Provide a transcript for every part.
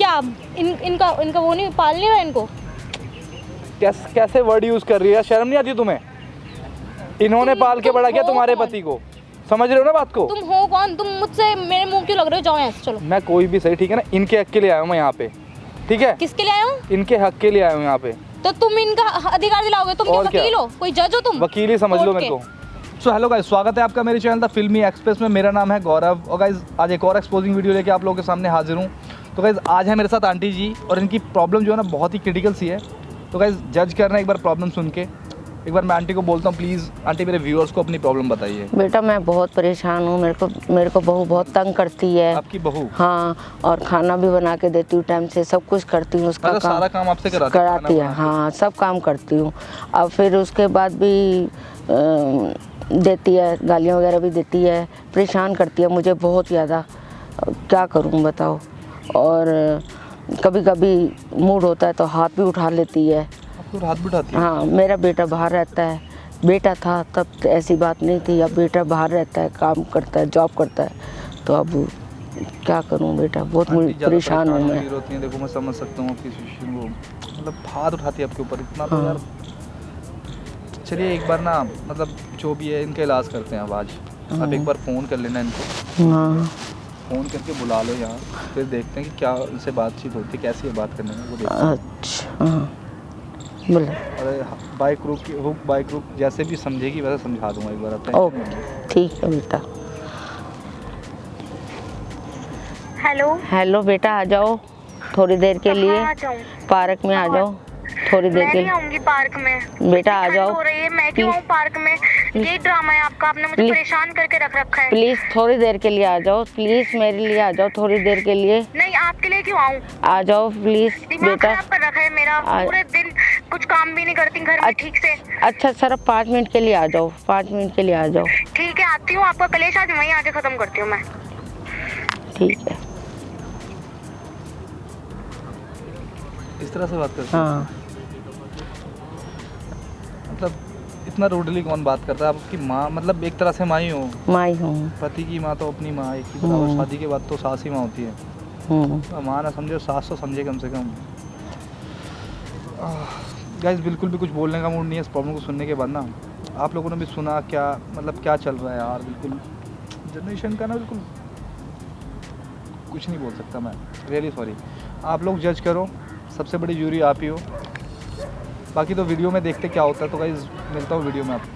क्या इनका वो नहीं पाल नहीं रहा इनको? कैसे वर्ड यूज कर रही है, शर्म नहीं आती तुम्हें? इन्होंने पाल के बड़ा किया तुम्हारे पति को, समझ रहे हो ना बात को? तुम हो कौन? तुम मुझसे मेरे मुंह क्यों लग रहे हो? जाओ यहाँ से, चलो। मैं कोई भी सही, ठीक है ना? इनके हक के लिए आया हूँ मैं यहाँ पे, ठीक है? किसके लिए आए हो? इनके हक के लिए आया हूँ यहाँ पे। तो तुम इनका अधिकार दिलाओगे? तुम क्या वकील हो? कोई जज हो तुम? वकील ही समझ लो मेरे को। सो हेलो गाइस, स्वागत है आपका मेरे चैनल द फिल्मी एक्सप्रेस में। मेरा नाम है गौरव और गाइस आज एक और एक्सपोजिंग वीडियो लेके आप लोगों के सामने हाजिर हूँ। तो गाइस आज है मेरे साथ आंटी जी और इनकी प्रॉब्लम जो है ना बहुत ही क्रिटिकल सी है। तो गाइस जज करना एक बार प्रॉब्लम सुन के। एक बार मैं आंटी को बोलता हूँ, प्लीज़ आंटी मेरे व्यूअर्स को अपनी प्रॉब्लम बताइए। बेटा मैं बहुत परेशान हूँ, मेरे को बहू बहुत तंग करती है। आपकी बहू? हाँ, और खाना भी बना के देती हूँ टाइम से, सब कुछ करती हूँ उसका काम, सारा काम आपसे कराती है। हाँ, सब काम करती हूँ। अब फिर उसके बाद भी देती है, गालियाँ वगैरह भी देती है, परेशान करती है मुझे बहुत ज़्यादा। क्या करूँ बताओ। और कभी कभी मूड होता है तो हाथ भी उठा लेती है। हाथ भी उठाती है? हाँ, मेरा बेटा बाहर रहता है। बेटा था तब तो ऐसी बात नहीं थी, अब बेटा बाहर रहता है, काम करता है, जॉब करता है। तो अब क्या करूं बेटा, बहुत परेशान हूँ मैं। देखो मैं समझ सकता हूँ आपकी सिचुएशन को, मतलब हाथ उठाती है आपके ऊपर इतना तो यार। चलिए एक बार ना, मतलब जो भी है इनका इलाज करते हैं अब आज। आप एक बार फ़ोन कर लेना इनको। हाँ, फ़ोन करके बुला लो यहाँ, फिर देखते हैं कि क्या उनसे बातचीत होती है, कैसी है बात करने में, वो देखते हैं। अच्छा हाँ, बोलो। अरे बाइक रुक जैसे भी समझेगी वैसे समझा दूंगा एक बार। ओके, ठीक है बेटा। हेलो हेलो बेटा, आ जाओ थोड़ी देर के लिए। पार्क में आ जाओ थोड़ी देर के लिए। मैं नहीं आऊंगी पार्क में बेटा आ जाओ। हो रही है, मैं क्यों आऊं पार्क में? ये ड्रामा है आपका, आपने मुझे परेशान करके रख रखा है। प्लीज थोड़ी देर के लिए आ जाओ, प्लीज मेरे लिए आ जाओ थोड़ी देर के लिए। नहीं, आपके लिए क्यों आऊं? आ जाओ प्लीज दिमाग बेटा। खराब कर रखा है मेरा। पूरे दिन कुछ काम भी नहीं करती घर में ठीक से। अच्छा सर, 5 मिनट के लिए आ जाओ, 5 मिनट के लिए आ जाओ। ठीक है, आती हूँ। आपका कलेश आज वहीं आके खत्म करती हूँ मैं। ठीक है। इस तरह से बात करते हैं? हाँ, मतलब इतना रूडली कौन बात करता है? आपकी माँ, मतलब एक तरह से माँ ही हो? माँ ही हूँ। पति की माँ तो अपनी माँ एक ही बराबर, शादी के बाद तो सास ही माँ होती है। तो माँ ना समझे, सास तो समझे कम से कम। गाइस बिल्कुल भी कुछ बोलने का मूड नहीं है इस प्रॉब्लम को सुनने के बाद ना। आप लोगों ने भी सुना क्या, मतलब क्या चल रहा है यार। बिल्कुल जनरेशन का ना, बिल्कुल कुछ नहीं बोल सकता मैं, रियली सॉरी। आप लोग जज करो, सबसे बड़ी जूरी आप ही हो। बाकी तो वीडियो में देखते क्या होता है। तो गाइस मिलता हूँ वीडियो में आपको।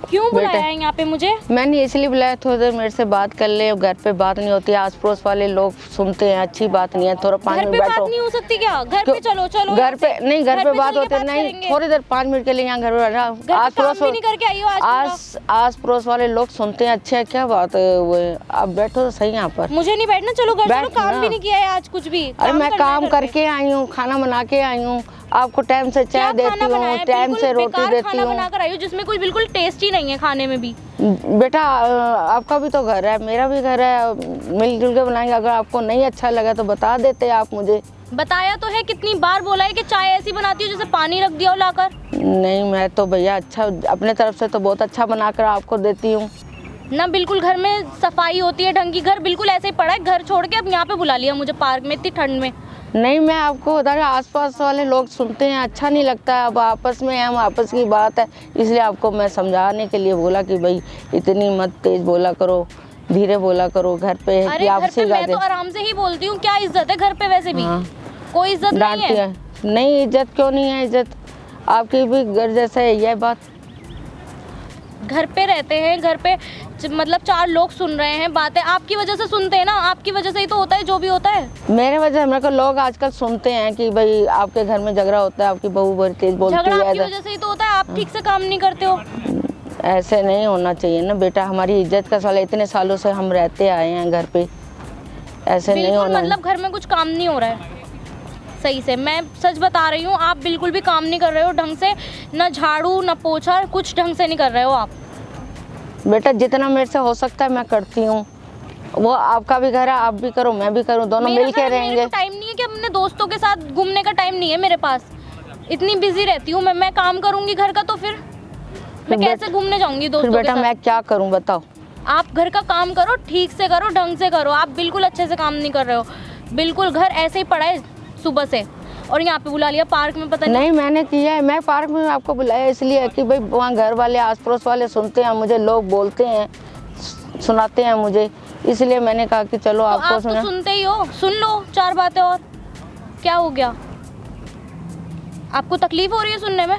क्यों बुलाया है यहाँ पे मुझे? मैंने इसलिए बुलाया, थोड़ी देर मेरे से बात कर ले। घर पे बात नहीं होती, आस पड़ोस वाले लोग सुनते हैं, अच्छी बात नहीं है। थोड़ा 5 मिनट बैठो। बात नहीं हो सकती क्या? घर पे चलो। घर पे नहीं, घर पे बात होती है नहीं। थोड़ी देर 5 मिनट के लिए यहाँ घर पे आस पड़ोस वाले लोग सुनते हैं। अच्छा क्या बात है वो, आप बैठो तो सही यहाँ पर। मुझे नहीं बैठना, चलो घर चलो। काम भी नहीं किया है आज कुछ भी। अरे मैं काम करके आई हूँ, खाना बना के आई हूँ, आपको टाइम से चाय देती हूँ, टाइम से रोटी देती हूँ। बनाकर आई हूँ जिसमें कोई बिल्कुल टेस्ट ही नहीं है खाने में भी। बेटा आपका भी तो घर है, मेरा भी घर है, मिलजुल के बनाएंगे। अगर आपको नहीं अच्छा लगा तो बता देते आप मुझे। बताया तो है, कितनी बार बोला है कि चाय ऐसी बनाती हो जैसे पानी रख दिया हो लाकर। नहीं, मैं तो भैया अच्छा अपने तरफ से तो बहुत अच्छा बनाकर आपको देती हूँ ना। बिल्कुल घर में सफाई होती है ढंग की, घर बिल्कुल ऐसे ही पड़ा है। घर छोड़ के अब यहाँ पे बुला लिया मुझे पार्क में इतनी ठंड में। नहीं, मैं आपको बता रही हूँ, आसपास वाले लोग सुनते हैं, अच्छा नहीं लगता है। अब आपस में हम आपस की बात है, इसलिए आपको मैं समझाने के लिए बोला कि भाई इतनी मत तेज बोला करो, धीरे बोला करो। घर पे है कि आपसे मैं तो आराम से ही बोलती हूँ। क्या इज्जत है घर पे? वैसे भी कोई इज्जत नहीं है। नहीं, इज्जत क्यों नहीं है? इज्जत आपकी भी घर जैसा है, यह बात। घर पे रहते हैं, घर पे मतलब 4 लोग सुन रहे हैं बातें, आपकी वजह से सुनते हैं ना। आपकी वजह से ही तो होता है जो भी होता है। मेरे वजह मेरे को लोग आजकल सुनते हैं कि भाई आपके घर में झगड़ा होता है, आपकी बहू बड़ी तेज बोलती है। झगड़ा आपकी वजह से ही तो होता है, आप ठीक से काम नहीं करते हो। ऐसे नहीं होना चाहिए ना बेटा, हमारी इज्जत का सवाल। इतने सालों से हम रहते आए हैं घर पे, ऐसे नहीं होना। मतलब घर में कुछ काम नहीं हो रहा है सही से, मैं सच बता रही हूँ। आप बिल्कुल भी काम नहीं कर रहे हो ढंग से, ना झाड़ू ना पोछा, कुछ ढंग से नहीं कर रहे हो आप। बेटा जितना मेरे से हो सकता है मैं करती हूँ। वो आपका भी घर है, आप भी करो मैं भी करूँ, दोनों मिल के रहेंगे। मेरे को टाइम नहीं है कि अपने दोस्तों के साथ घूमने का टाइम नहीं है मेरे पास। इतनी बिजी रहती हूँ मैं काम करूँगी घर का तो फिर मैं कैसे घूमने जाऊँगी दोस्तों के साथ? बेटा मैं क्या करूँ बताओ? आप घर का काम करो, ठीक से करो, ढंग से करो। आप बिल्कुल अच्छे से काम नहीं कर रहे हो, बिल्कुल घर ऐसे ही पड़ा है सुबह से, और यहाँ पे बुला लिया पार्क में, पता नहीं। नहीं मैंने किया है, मैं पार्क में आपको बुलाया इसलिए कि भाई वहाँ घर वाले आस पड़ोस वाले सुनते हैं मुझे, लोग बोलते हैं, सुनाते हैं मुझे, इसलिए मैंने कहा कि चलो तो आपको आप तो सुनते ही हो, सुन लो 4 बातें और, क्या हो गया? आपको तकलीफ हो रही है सुनने में?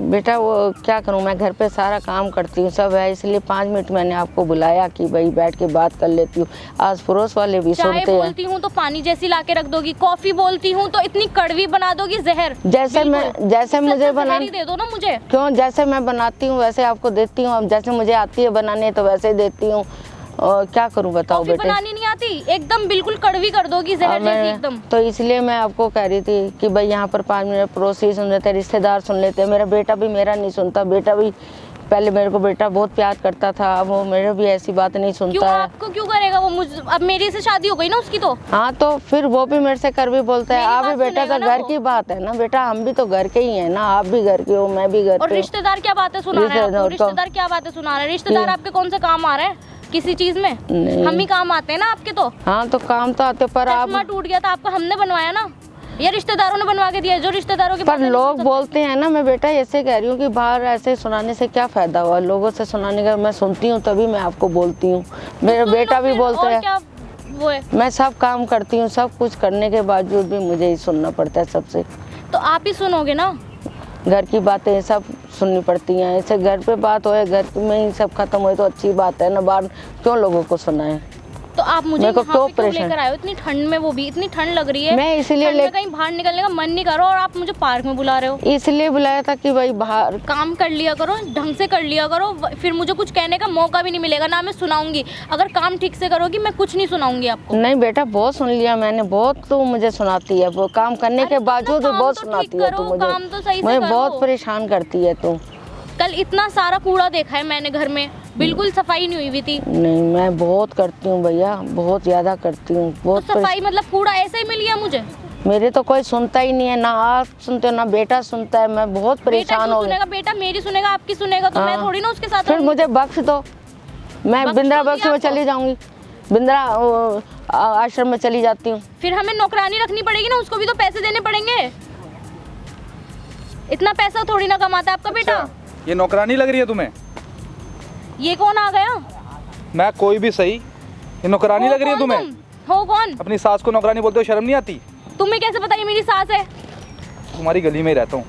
बेटा वो क्या करूं, मैं घर पे सारा काम करती हूँ सब है, इसलिए 5 मिनट मैंने आपको बुलाया कि भाई बैठ के बात कर लेती हूँ। आस पड़ोस वाले भी चाय सुनते हैं। बोलती हूँ तो पानी जैसी लाके रख दोगी, कॉफी बोलती हूँ तो इतनी कड़वी बना दोगी, जहर। जैसे मुझे बना दे दो ना मुझे। क्यों, जैसे मैं बनाती हूँ वैसे आपको देती हूँ, अब जैसे मुझे आती है बनाने तो वैसे ही देती हूँ। और क्या करूँ बताओ कॉफी बेटे, बनानी नहीं आती, एकदम बिल्कुल कड़वी कर दोगी, जहर जैसी एकदम। तो इसलिए मैं आपको कह रही थी कि भाई यहाँ पर 5 मिनट पड़ोसी सुन लेते, रिश्तेदार सुन लेते, मेरा बेटा भी मेरा नहीं सुनता, बेटा भी पहले मेरे को बेटा बहुत प्यार करता था, अब वो मेरे भी ऐसी बात नहीं क्यों? सुनता है। आपको क्यों करेगा वो? मुझ अब मेरी से शादी हो गई ना उसकी, तो हाँ तो फिर वो भी मेरे से कर भी बोलता है, मेरी आप भी बात बेटा, सुनेगा तो ना घर वो। की बात है ना बेटा, हम भी तो घर के ही हैं ना, आप भी घर के हो, मैं भी घर और पे हूँ। रिश्तेदार क्या बातें सुना रहे हैं आपको? रिश्तेदार तो- रिश्तेदार क्या बातें सुना रहे हैं? रिश्तेदार आपके कौन से काम आ रहे हैं किसी चीज में? नहीं। हम ही काम आते हैं ना आपके, तो हाँ तो काम तो आते, पर आप चश्मा टूट गया था आपका, हमने बनवाया ना, या रिश्तेदारों ने बनवा के दिया? जो रिश्तेदारों के पर बातें नहीं लोग सुन सकते। बोलते हैं ना, मैं बेटा ऐसे कह रही हूँ कि बाहर ऐसे सुनाने से क्या फायदा हुआ, लोगों से सुनाने का मैं सुनती हूँ तभी मैं आपको बोलती हूँ। मेरा सुन लो बेटा भी फिर, बोलता और है, क्या वो है? मैं सब काम करती हूँ, सब कुछ करने के बावजूद भी मुझे ही सुनना पड़ता है सबसे। तो आप ही सुनोगे ना। घर की बातें सब सुननी पड़ती हैं, ऐसे घर पे बात होए, घर में ही सब खत्म होए तो अच्छी बात है ना, बाहर क्यों लोगों को सुनाए। तो आप मुझे मेरे को यहाँ क्यों पे क्यों परेशान- लेकर आए हो इतनी ठंड में? वो भी इतनी ठंड लग रही है, मैं इसलिए ठंड में कहीं बाहर निकलने का मन नहीं कर रहा, और आप मुझे पार्क में बुला रहे हो। इसलिए बुलाया था कि भाई बाहर काम कर लिया करो, ढंग से कर लिया करो, फिर मुझे कुछ कहने का मौका भी नहीं मिलेगा, ना मैं सुनाऊंगी। अगर काम ठीक से करोगी मैं कुछ नहीं सुनाऊंगी आपको। नहीं बेटा, बहुत सुन लिया मैंने, बहुत तू मुझे सुनाती है, वो काम करने अरे के तो अपना बावजूद भी काम बहुत तो ठीक सुनाती है तू करो, मुझे, काम तो सही से मुझे करो। बहुत परेशान करती है तू। कल इतना सारा कूड़ा देखा है मैंने घर में, बिल्कुल सफाई नहीं हुई हुई थी। नहीं मैं बहुत करती हूँ भैया, बहुत ज़्यादा करती हूँ, तो बहुत सफाई मतलब कूड़ा ऐसे ही मिल गया मुझे? मेरे तो कोई सुनता ही नहीं है, ना आप सुनते हो ना बेटा सुनता है, मैं बहुत बेटा परेशान क्यों हो गई। सुनेगा? बेटा मेरी सुनेगा, आपकी सुनेगा, तो मैं हाँ। थोड़ी ना उसके साथ फिर रहूंगी। मुझे बख्श दो, मैं बख्श बिंद्रा दो बख्श दिया में आपको? चली जाऊंगी, बिंद्रा आश्रम में चली जाती हूँ। फिर हमें नौकरानी रखनी पड़ेगी ना, उसको भी तो पैसे देने पड़ेंगे। इतना पैसा थोड़ी ना कमाता है आपका बेटा। अच्छा, ये नौकरानी लग रही है तुम्हें? ये कौन आ गया? मैं कोई भी सही, ये नौकरानी हो लग रही है कौन तुम्हें? तुम? हो कौन? अपनी सास को नौकरानी बोलते हो, शर्म नहीं आती? तुम्हें कैसे पता ये मेरी सास है? तुम्हारी गली में ही रहता हूँ,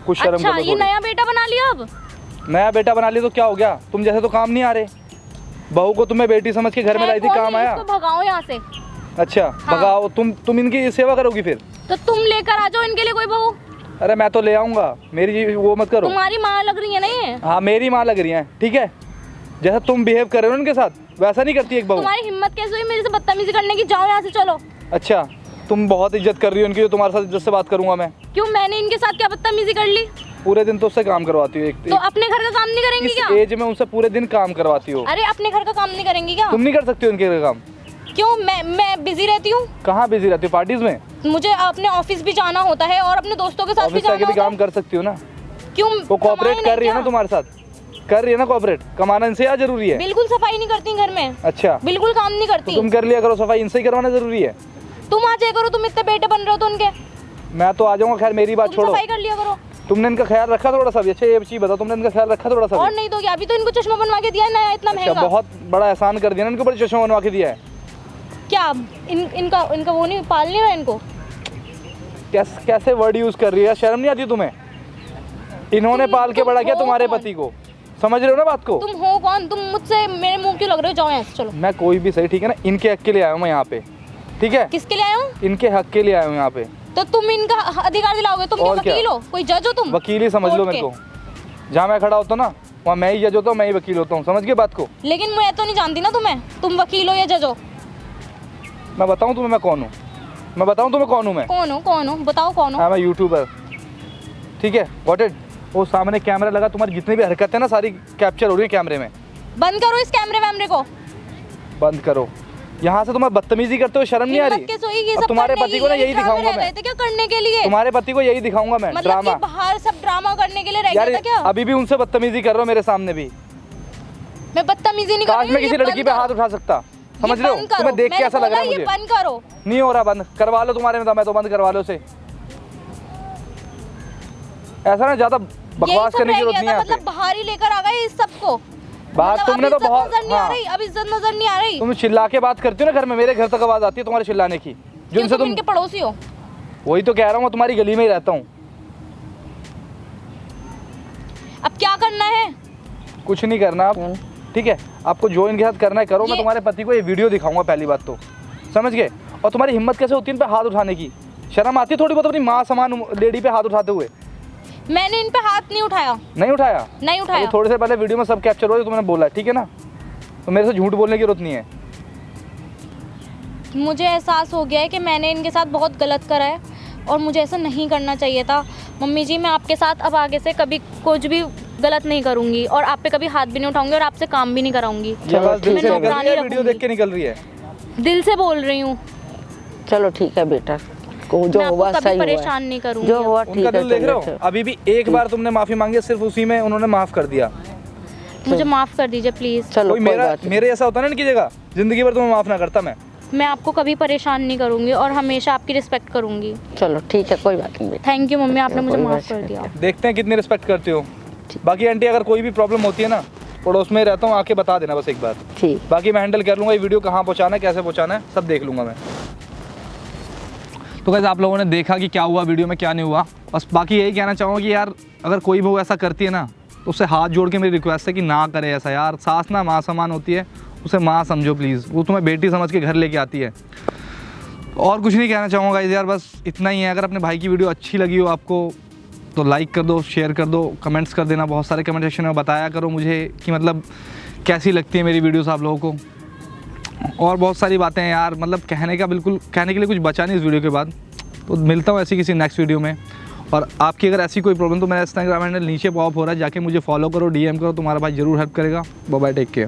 कुछ शर्म अच्छा, करो ये थोड़ी। नया बेटा बना लिया अब? नया बेटा बना लिया तो क्या हो गया? तुम जैसे तो काम नहीं आ रहे। बहू को तुम्हें बेटी समझ के घर में है लाई थी, कौन काम ये? आया? इसको भगाओ यहाँ से। अच्छा हाँ। भगाओ, तुम इनकी सेवा करोगी फिर? तो तुम लेकर आ जाओ इनके लिए कोई बहू। अरे मैं तो ले आऊंगा, मेरी वो मत करो। तुम्हारी माँ लग रही है ना ये? हाँ मेरी माँ लग रही है, ठीक है? जैसा तुम बिहेव कर रहे हो उनके साथ, वैसा नहीं करती एक बहू। तुम्हारी हिम्मत कैसे हुई मेरे से बदतमीजी करने की? जाओ यहाँ से, चलो। अच्छा, तुम बहुत इज्जत कर रही हो इनकी, जो तुम्हारे साथ इज्जत से बात करूंगा मैं। क्यों, मैंने इनके साथ क्या बदतमीजी कर ली? पूरे दिन तो उससे काम करवाती हो, तो अपने घर का काम नहीं करेंगी इस क्या? एज में उनसे पूरे दिन काम करवाती हो। अरे अपने घर का काम नहीं करेंगी क्या? तुम नहीं कर सकती हो इनके घर का काम? क्यों, मैं बिजी रहती हूँ, कहाँ बिजी रहती हो? पार्टीज में? मुझे अपने ऑफिस भी जाना होता है और अपने दोस्तों के साथ भी ऑफिस से आके जाना भी होता काम है। कर सकती हो ना? क्यों, वो कोऑपरेट कमाए कर रही है ना क्या? तुम्हारे साथ? कर रही है ना कोऑपरेट? कमाना इनसे क्या जरूरी है? बिल्कुल सफाई नहीं करती घर में, अच्छा, बिल्कुल काम नहीं तो करती। तुम कर लिया करो सफाई, इनसे ही करवाना जरूरी है? तुम आ जाया करो, तुम इतने बेटे बन रहे हो तो उनके, मैं तो आ जाऊंगा, खैर मेरी बात तुम छोड़ो। सफाई कर लिया करो। तुमने इनका ख्याल रखा थोड़ा सा भी? अच्छा ये चीज बताओ, तुमने इनका ख्याल रखा थोड़ा सा और भी? नहीं तो क्या, अभी तो इनको चश्मा बनवा के दिया है नया, इतना अच्छा, महंगा। बहुत बड़ा एहसान कर दिया ना, इनके ऊपर चश्मा बनवा के दिया है। क्या इनका वो नहीं पाल नहीं रहा इनको? कैसे वर्ड यूज कर रही है, शर्म नहीं आती तुम्हें? इन्होंने पाल के तुम बड़ा किया हो तुम्हारे कौन? पति को, समझ रहे हो ना बात को? तुम हो कौन? तुम मुझसे मेरे मुंह क्यों लग रहे हो? जाओ यहाँ से, चलो। मैं कोई भी सही, ठीक है ना? इनके हक के लिए आया हूँ मैं यहाँ पे, ठीक है? किसके लिए आए हो? इनके हक के लिए आया हूँ यहाँ पे। तो तुम इनका अधिकार दिलाओगे? तुम क्या और क्या? वकील हो? कोई जज हो तुम? वकील ही समझ लो कोर्ट मेरे के? को। जहाँ मैं खड़ा होता हूँ ना, वहाँ मैं ही जज होता हूँ, मैं ही वकील होता हूँ, समझ गए बात को? लेकिन मैं तो नहीं जानती ना तुम्हें, तुम वकील हो या जज हो? मैं बताऊँ तुम्हें मैं कौन हूँ? मैं बताऊँ तुम्हें कौन हूँ मैं? कौन हो बताओ, कौन हो? हाँ मैं यूट्यूबर, ठीक है? Got it? वो सामने कैमरा लगा, तुम्हारी जितनी भी हरकत है ना सारी कैप्चर हो रही है कैमरे में। बंद करो इस कैमरे वैमरे को। बंद करो। यहाँ से तुम्हें बदतमीजी करते हो, शर्म नहीं आ रही? हिम्मत कैसे हुई ये अब सब तुम्हारे करने पति की? को ना ये यही ड्रामे दिखाऊंगा रह मैं। गए थे क्या करने के लिए? तुम्हारे पति को यही दिखाऊंगा मैं, मतलब कि ड्रामा। बाहर सब ड्रामा करने के लिए रह यार गया था क्या? अभी भी उनसे बदतमीजी कर रहे हो मेरे सामने भी। मैं बदतमीजी नहीं कर काश रही मैं हूँ, किसी ये लड़की बंद पे हाथ करो। उठा सकता, समझ ये रहे हो? बंद करो। तुम्हें देख के मैंने ऐसा लग रहा है बोला, मुझे। ये बंद करो। नहीं हो रहा बंद, करवा लो तुम्हारे में दम है तो बंद करवा लो उसे। ऐसा ना ज्यादा बकवास यही सब करने की रह जरूरत गया नहीं है था, यहाँ पे। मतलब बाहर ही लेकर आ गए इस सबको। बात मतलब तुमने अब तो इज्जत बहुत, नजर नहीं आ हाँ, रही, अब इज्जत नजर नहीं आ रही। तुम चिल्ला के बात करती हो ना घर में, मेरे घर तक आवाज आती है तुम्हारे चिल्लाने की, क्यों जिनसे तुम तुम, इनके पड़ोसी हो? वही तो कह रहा हूँ, मैं तुम्हारी गली में ही रहता हूँ। अब क्या करना है? कुछ नहीं करना आप, ठीक है? आपको जो इनके साथ करना है करो। मैं ये- तुम्हारे पति को ये वीडियो दिखाऊंगा पहली बात तो, समझ गए? और तुम्हारी हिम्मत कैसे होती है इन पे हाथ उठाने की? शर्म आती है थोड़ी बहुत अपनी माँ समान लेडी पे हाथ उठाते हुए? मैंने इन पे हाथ नहीं उठाया, नहीं उठाया? नहीं अभी उठाया। थोड़ी देर पहले वीडियो में सब कैप्चर हो रहा है, तुमने बोला है, ठीक है ना? तो मेरे से झूठ बोलने की जरूरत नहीं है। मुझे एहसास हो गया है कि मैंने इनके साथ बहुत गलत करा है और मुझे ऐसा नहीं करना चाहिए था। मम्मी जी, मैं आपके साथ अब आगे से कभी कुछ भी गलत नहीं करूंगी और आप पे कभी हाथ भी नहीं उठाऊंगी और आपसे काम भी नहीं कराऊंगी। ये आवाज़ दिल ठीक से है, निकल रही है, नौकरानी वीडियो देख के निकल रही है। दिल से बोल रही हूँ, चलो ठीक है बेटा, जो मैं आपको हुआ कभी सही हुआ परेशान है। नहीं करूंगी। जो हुआ ठीक उनका है, दिल देख रहे हो? चलो, अभी भी एक बार तुमने माफी मांगी है, सिर्फ उसी में उन्होंने माफ कर दिया। मुझे माफ कर दीजिए प्लीज। चलो कोई कोई मेरा बात नहीं। मेरे ऐसा होता ना इनकी जगह, जिंदगी भर तुम्हें माफ ना करता मैं। मैं आपको कभी परेशान नहीं करूंगी और हमेशा आपकी रिस्पेक्ट करूंगी। चलो ठीक है, कोई बात नहीं बेटा। थैंक यू मम्मी, आपने मुझे कोई माफ बात कर नहीं। दिया। देखते हैं कितनी रिस्पेक्ट करते हो। बाकी आंटी अगर कोई भी प्रॉब्लम होती है ना, पड़ोस में रहता हूँ, आके बता देना बस एक बार। ठीक। बाकी मैं हैंडल कर लूँगा, ये वीडियो कहाँ पहुँचाना है, कैसे पहुँचाना है, सब देख लूँगा मैं। तो गाइस आप लोगों ने देखा कि क्या हुआ वीडियो में, क्या नहीं हुआ। बस बाकी यही कहना चाहूँगा कि यार अगर कोई बहू ऐसा करती है ना, तो उससे हाथ जोड़ के मेरी रिक्वेस्ट है कि ना करे ऐसा यार। सास ना माँ समान होती है, उसे माँ समझो प्लीज़। वो तुम्हें बेटी समझ के घर लेके आती है। और कुछ नहीं कहना चाहूँगा यार, बस इतना ही है। अगर अपने भाई की वीडियो अच्छी लगी हो आपको तो लाइक कर दो, शेयर कर दो, कमेंट्स कर देना। बहुत सारे कमेंट सेक्शन में बताया करो मुझे कि मतलब कैसी लगती है मेरी वीडियोस आप लोगों को। और बहुत सारी बातें हैं यार, मतलब कहने के लिए कुछ बचा नहीं इस वीडियो के बाद। तो मिलता हूँ ऐसी किसी नेक्स्ट वीडियो में। और आपकी अगर ऐसी कोई प्रॉब्लम तो मेरा इंस्टाग्राम हैंडल नीचे पॉप हो रहा है, जाके मुझे फॉलो करो, DM करो, तुम्हारा भाई ज़रूर हेल्प करेगा। Bye bye, take care.